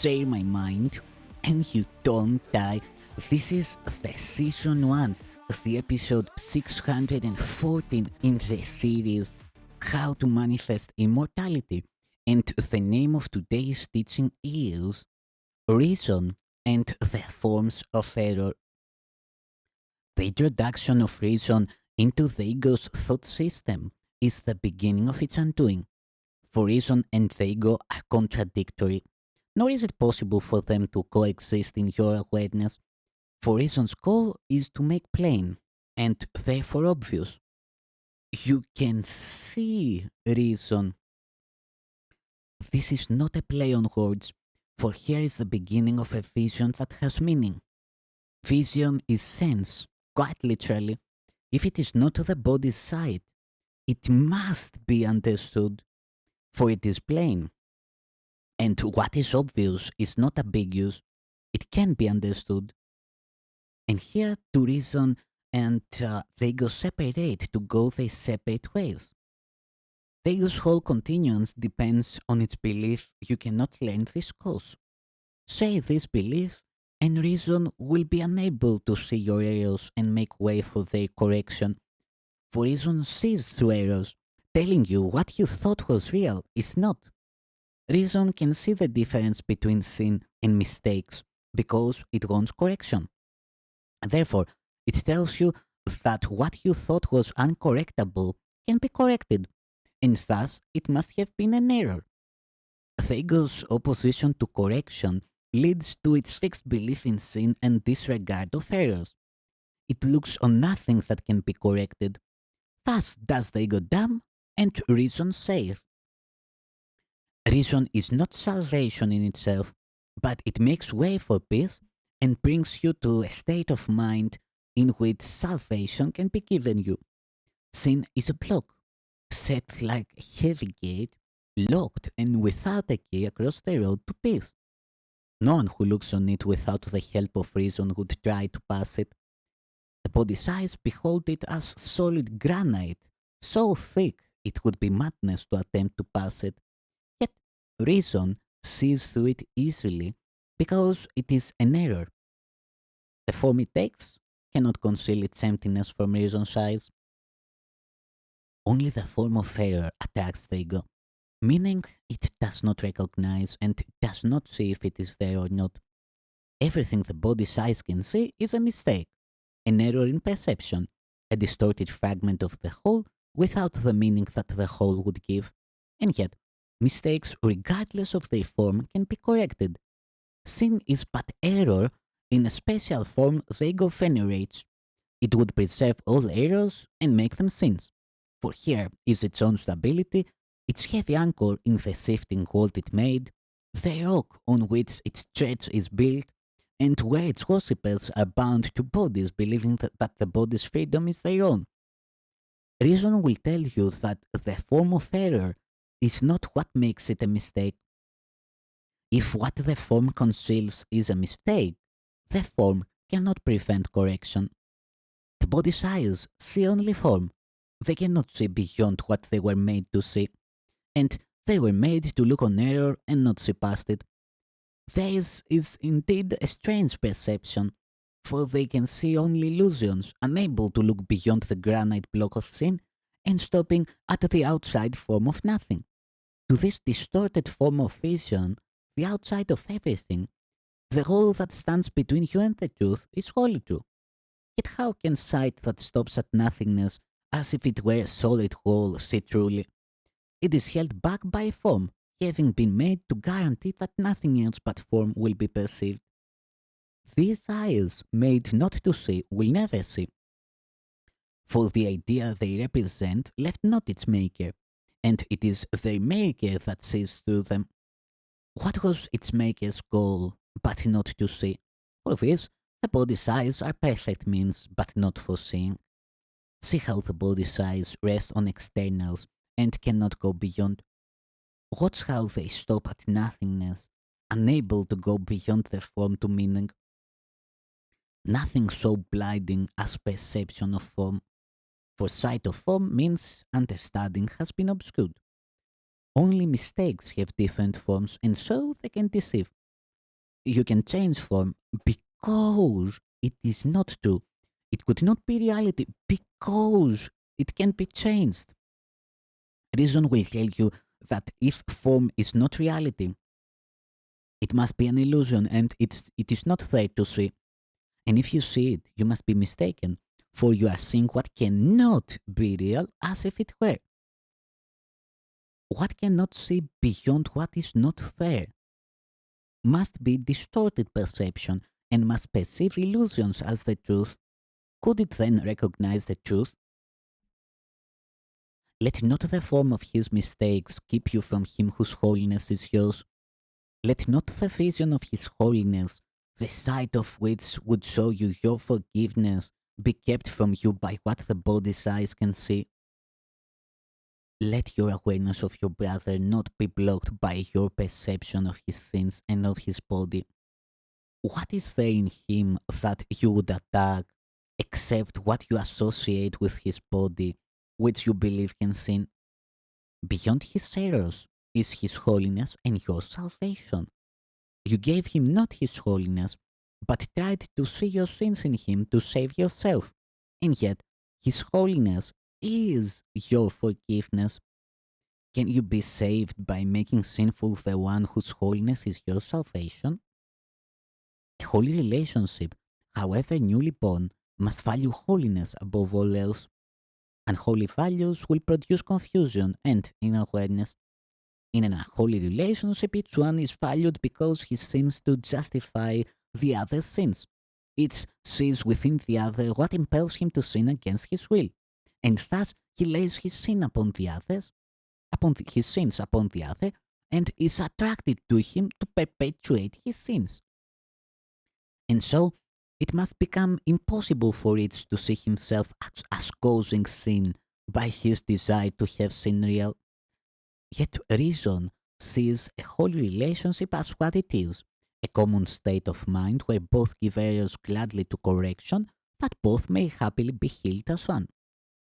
share my mind and you don't die. This is the season 1, the episode 614 in the series How to Manifest Immortality. And the name of today's teaching is Reason and the Forms of Error. The introduction of reason into the ego's thought system is the beginning of its undoing. For reason and the ego are contradictory, nor is it possible for them to coexist in your awareness. For reason's goal is to make plain, and therefore obvious. You can see reason. This is not a play on words, for here is the beginning of a vision that has meaning. Vision is sense, quite literally. If it is not the body's sight, it must be understood, for it is plain. And what is obvious is not ambiguous, it can be understood. And here to reason and the ego separate to go their separate ways. The ego's whole continuance depends on its belief you cannot learn this cause. Say this belief, and reason will be unable to see your errors and make way for their correction. For reason sees through errors, telling you what you thought was real is not. Reason can see the difference between sin and mistakes because it wants correction. Therefore, it tells you that what you thought was uncorrectable can be corrected, and thus it must have been an error. The ego's opposition to correction leads to its fixed belief in sin and disregard of errors. It looks on nothing that can be corrected. Thus does the ego dumb, and reason saith. Reason is not salvation in itself, but it makes way for peace and brings you to a state of mind in which salvation can be given you. Sin is a block, set like a heavy gate, locked and without a key across the road to peace. No one who looks on it without the help of reason would try to pass it. The body's eyes behold it as solid granite, so thick it would be madness to attempt to pass it. Yet reason sees through it easily because it is an error. The form it takes cannot conceal its emptiness from reason's eyes. Only the form of error attracts the ego, meaning it does not recognize and does not see if it is there or not. Everything the body's eyes can see is a mistake, an error in perception, a distorted fragment of the whole without the meaning that the whole would give. And yet, mistakes, regardless of their form, can be corrected. Sin is but error in a special form the ego venerates. It would preserve all errors and make them sins. For here is its own stability, its heavy anchor in the shifting world it made, the rock on which its church is built, and where its worshippers are bound to bodies believing that the body's freedom is their own. Reason will tell you that the form of error is not what makes it a mistake. If what the form conceals is a mistake, the form cannot prevent correction. The body's eyes see only form. They cannot see beyond what they were made to see, and they were made to look on error and not see past it. Theirs is indeed a strange perception, for they can see only illusions, unable to look beyond the granite block of sin and stopping at the outside form of nothing. To this distorted form of vision, the outside of everything, the whole that stands between you and the truth is wholly true. Yet how can sight that stops at nothingness as if it were a solid whole see truly? It is held back by form, having been made to guarantee that nothing else but form will be perceived. These eyes, made not to see, will never see, for the idea they represent left not its maker, and it is their maker that sees through them. What was its maker's goal, but not to see? For this, the body's eyes are perfect means, but not for seeing. See how the body's eyes rest on externals and cannot go beyond. Watch how they stop at nothingness, unable to go beyond the form to meaning. Nothing so blinding as perception of form, for sight of form means understanding has been obscured. Only mistakes have different forms and so they can deceive. You can change form because it is not true. It could not be reality because it can be changed. Reason will tell you that if form is not reality, it must be an illusion and it is not there to see. And if you see it, you must be mistaken, for you are seeing what cannot be real as if it were. What cannot see beyond what is not there must be distorted perception and must perceive illusions as the truth. Could it then recognize the truth? Let not the form of his mistakes keep you from him whose holiness is yours. Let not the vision of his holiness, the sight of which would show you your forgiveness, be kept from you by what the body's eyes can see. Let your awareness of your brother not be blocked by your perception of his sins and of his body. What is there in him that you would attack except what you associate with his body, which you believe can sin? Beyond his errors is his holiness and your salvation. You gave him not his holiness, but tried to see your sins in him to save yourself. And yet, his holiness is your forgiveness. Can you be saved by making sinful the one whose holiness is your salvation? A holy relationship, however newly born, must value holiness above all else. Unholy values will produce confusion and inawareness. In an unholy relationship, each one is valued because he seems to justify the other's sins. Each sees within the other what impels him to sin against his will, and thus he lays his sin upon the others, his sins upon the other, and is attracted to him to perpetuate his sins. And so, it must become impossible for each to see himself as causing sin by his desire to have sin real. Yet reason sees a holy relationship as what it is, a common state of mind where both give errors gladly to correction, that both may happily be healed as one.